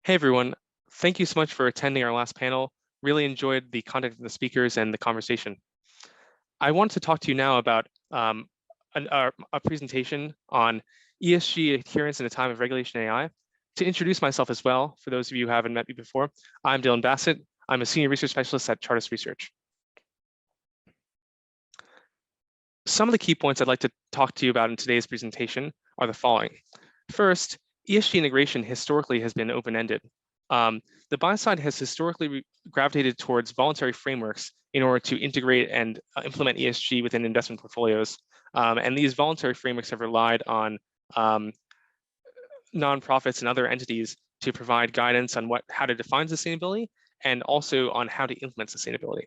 Hey everyone, thank you so much for attending our last panel. Really enjoyed the content of the speakers and the conversation. I want to talk to you now about a presentation on ESG adherence in a time of regulation AI. To introduce myself as well, for those of you who haven't met me before, I'm Dylan Bassett. I'm a senior research specialist at Chartis Research. Some of the key points I'd like to talk to you about in today's presentation are the following. First, ESG integration historically has been open-ended. The BuySide has historically gravitated towards voluntary frameworks in order to integrate and implement ESG within investment portfolios. And these voluntary frameworks have relied on nonprofits and other entities to provide guidance on how to define sustainability and also on how to implement sustainability.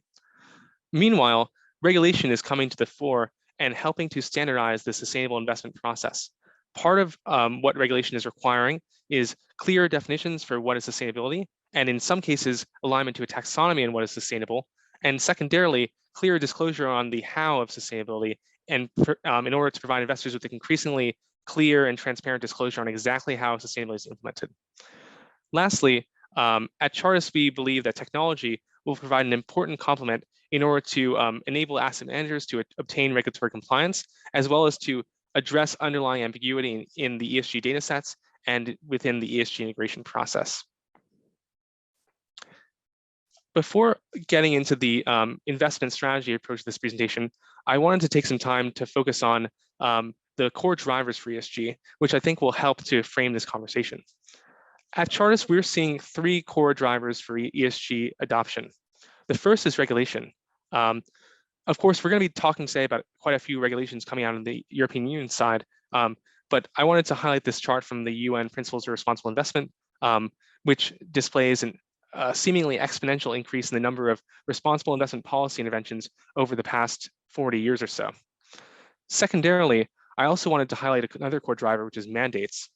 Meanwhile, regulation is coming to the fore and helping to standardize the sustainable investment process. Part of what regulation is requiring is clear definitions for what is sustainability, and in some cases, alignment to a taxonomy on what is sustainable, and secondarily, clear disclosure on the how of sustainability, and in order to provide investors with an increasingly clear and transparent disclosure on exactly how sustainability is implemented. Lastly, at Chartis, we believe that technology will provide an important complement in order to enable asset managers to obtain regulatory compliance, as well as to address underlying ambiguity in the ESG data sets and within the ESG integration process. Before getting into the investment strategy approach to this presentation, I wanted to take some time to focus on the core drivers for ESG, which I think will help to frame this conversation. At Chartis, we're seeing three core drivers for ESG adoption. The first is regulation. Of course, we're going to be talking today about quite a few regulations coming out on the European Union side, but I wanted to highlight this chart from the UN Principles of Responsible Investment, which displays a seemingly exponential increase in the number of responsible investment policy interventions over the past 40 years or so. Secondarily, I also wanted to highlight another core driver, which is mandates.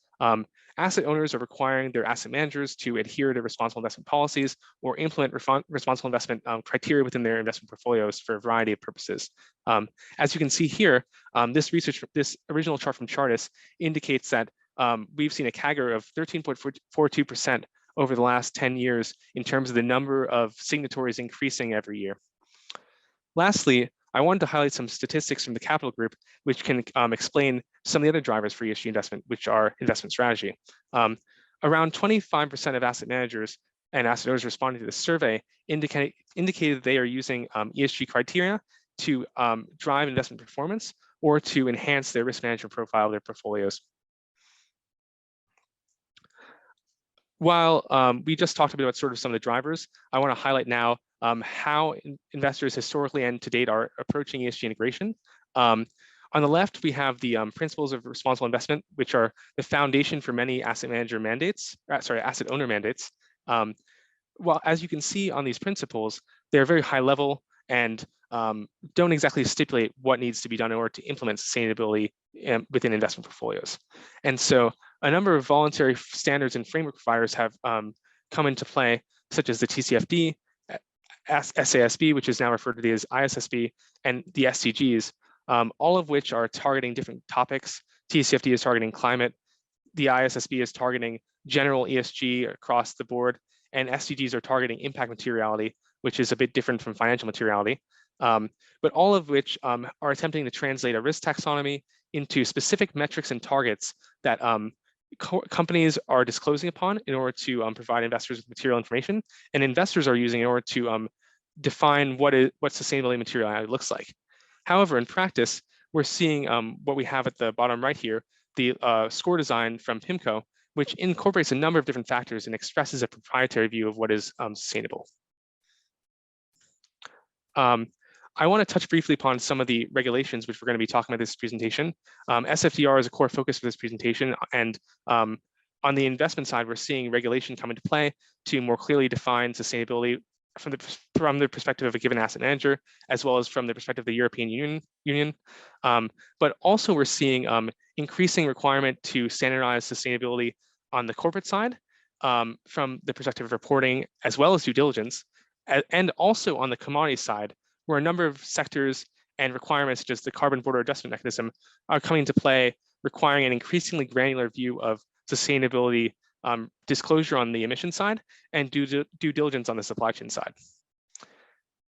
Asset owners are requiring their asset managers to adhere to responsible investment policies or implement responsible investment criteria within their investment portfolios for a variety of purposes. As you can see here, this original chart from Chartis indicates that we've seen a CAGR of 13.42% over the last 10 years in terms of the number of signatories increasing every year. Lastly, I wanted to highlight some statistics from the Capital Group, which can explain some of the other drivers for ESG investment, which are investment strategy. Around 25% of asset managers and asset owners responding to the survey indicated they are using ESG criteria to drive investment performance or to enhance their risk management profile of their portfolios. While we just talked about sort of some of the drivers, I want to highlight now how investors historically and to date are approaching ESG integration. On the left, we have the principles of responsible investment, which are the foundation for many asset owner mandates. Well, as you can see on these principles, they're very high level and don't exactly stipulate what needs to be done in order to implement sustainability within investment portfolios. And so a number of voluntary standards and framework providers have come into play, such as the TCFD, SASB, which is now referred to as ISSB, and the SDGs, all of which are targeting different topics. TCFD is targeting climate, the ISSB is targeting general ESG across the board, and SDGs are targeting impact materiality, which is a bit different from financial materiality, but all of which are attempting to translate a risk taxonomy into specific metrics and targets that companies are disclosing upon in order to provide investors with material information, and investors are using in order to define what sustainability materiality looks like. However, in practice, we're seeing what we have at the bottom right here, the score design from PIMCO, which incorporates a number of different factors and expresses a proprietary view of what is sustainable. I want to touch briefly upon some of the regulations which we're going to be talking about this presentation. SFDR is a core focus for this presentation, and on the investment side, we're seeing regulation come into play to more clearly define sustainability from the perspective of a given asset manager, as well as from the perspective of the European Union. But also we're seeing increasing requirement to standardize sustainability on the corporate side from the perspective of reporting, as well as due diligence, and also on the commodity side, where a number of sectors and requirements, such as the carbon border adjustment mechanism, are coming into play, requiring an increasingly granular view of sustainability disclosure on the emission side and due diligence on the supply chain side.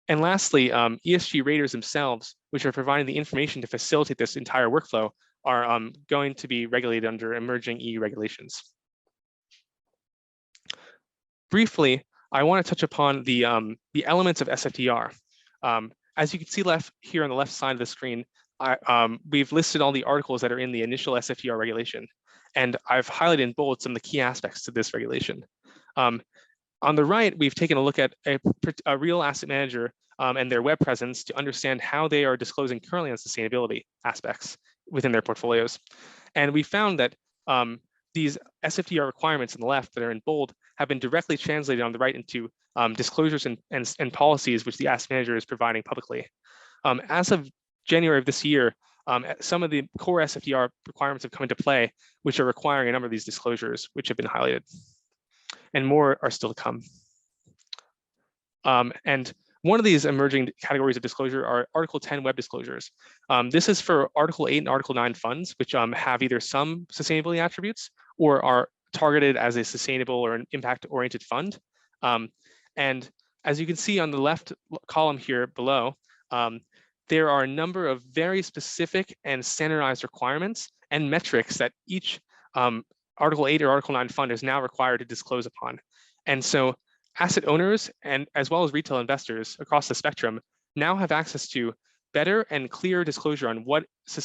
And lastly, ESG raters themselves, which are providing the information to facilitate this entire workflow, are going to be regulated under emerging EU regulations. Briefly, I want to touch upon the elements of SFDR. As you can see here on the left side of the screen, we've listed all the articles that are in the initial SFDR regulation, and I've highlighted in bold some of the key aspects to this regulation. On the right, we've taken a look at a real asset manager and their web presence to understand how they are disclosing currently on sustainability aspects within their portfolios. And we found that these SFDR requirements on the left that are in bold have been directly translated on the right into disclosures and policies which the asset manager is providing publicly. As of January of this year, some of the core SFDR requirements have come into play, which are requiring a number of these disclosures, which have been highlighted. And more are still to come. And one of these emerging categories of disclosure are Article 10 web disclosures. This is for Article 8 and Article 9 funds, which have either some sustainability attributes or are targeted as a sustainable or an impact-oriented fund. And as you can see on the left column here below, there are a number of very specific and standardized requirements and metrics that each Article 8 or Article 9 fund is now required to disclose upon. And so asset owners and as well as retail investors across the spectrum now have access to better and clear disclosure on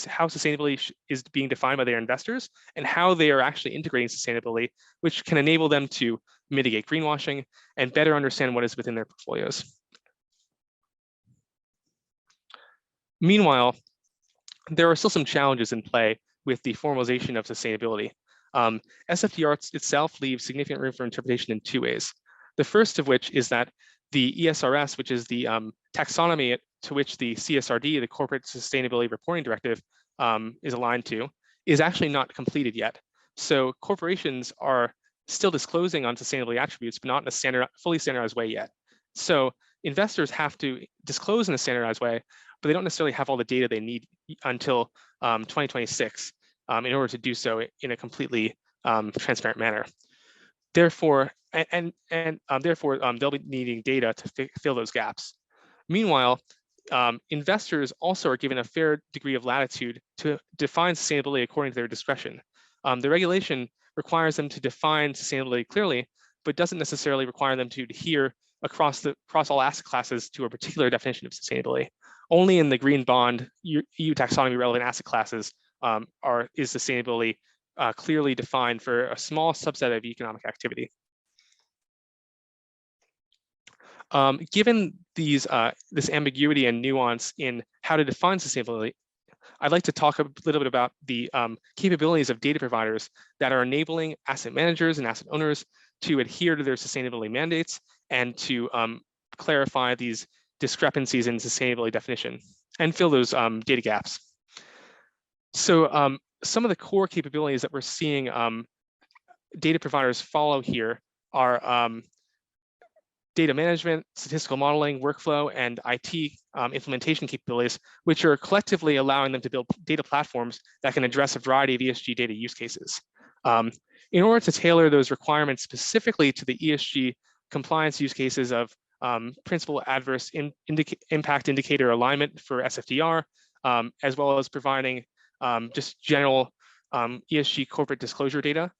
how sustainability is being defined by their investors and how they are actually integrating sustainability, which can enable them to mitigate greenwashing and better understand what is within their portfolios. Meanwhile, there are still some challenges in play with the formalization of sustainability. SFDR itself leaves significant room for interpretation in two ways. The first of which is that the ESRS, which is the taxonomy to which the CSRD, the Corporate Sustainability Reporting Directive, is aligned to, is actually not completed yet. So corporations are still disclosing on sustainability attributes, but not in a fully standardized way yet. So investors have to disclose in a standardized way, but they don't necessarily have all the data they need until 2026 in order to do so in a completely transparent manner. Therefore, they'll be needing data to fill those gaps. Meanwhile, investors also are given a fair degree of latitude to define sustainability according to their discretion. The regulation requires them to define sustainability clearly, but doesn't necessarily require them to adhere across all asset classes to a particular definition of sustainability. Only in the green bond EU taxonomy relevant asset classes is sustainability clearly defined for a small subset of economic activity. Given this ambiguity and nuance in how to define sustainability, I'd like to talk a little bit about the capabilities of data providers that are enabling asset managers and asset owners to adhere to their sustainability mandates and to clarify these discrepancies in sustainability definition and fill those data gaps. So some of the core capabilities that we're seeing data providers follow here are data management, statistical modeling, workflow, and IT implementation capabilities, which are collectively allowing them to build data platforms that can address a variety of ESG data use cases. In order to tailor those requirements specifically to the ESG compliance use cases of principal adverse impact indicator alignment for SFDR, as well as providing just general ESG corporate disclosure data,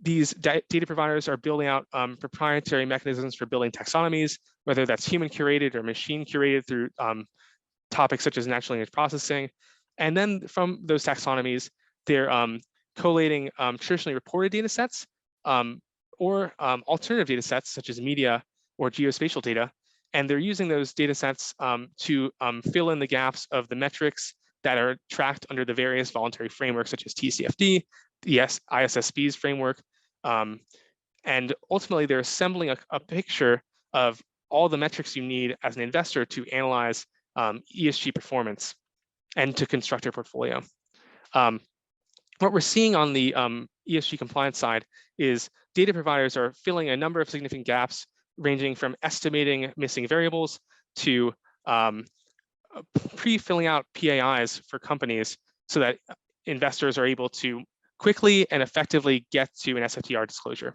these data providers are building out proprietary mechanisms for building taxonomies, whether that's human curated or machine curated through topics such as natural language processing. And then from those taxonomies, they're collating traditionally reported data sets or alternative data sets such as media or geospatial data. And they're using those data sets to fill in the gaps of the metrics that are tracked under the various voluntary frameworks such as TCFD, the ISSB's framework, and ultimately they're assembling a picture of all the metrics you need as an investor to analyze ESG performance and to construct your portfolio. What we're seeing on the ESG compliance side is data providers are filling a number of significant gaps, ranging from estimating missing variables to pre-filling out PAIs for companies so that investors are able to quickly and effectively get to an SFDR disclosure.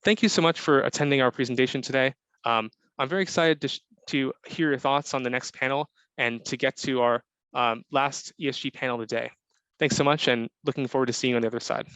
Thank you so much for attending our presentation today. I'm very excited to hear your thoughts on the next panel and to get to our last ESG panel today. Thanks so much, and looking forward to seeing you on the other side.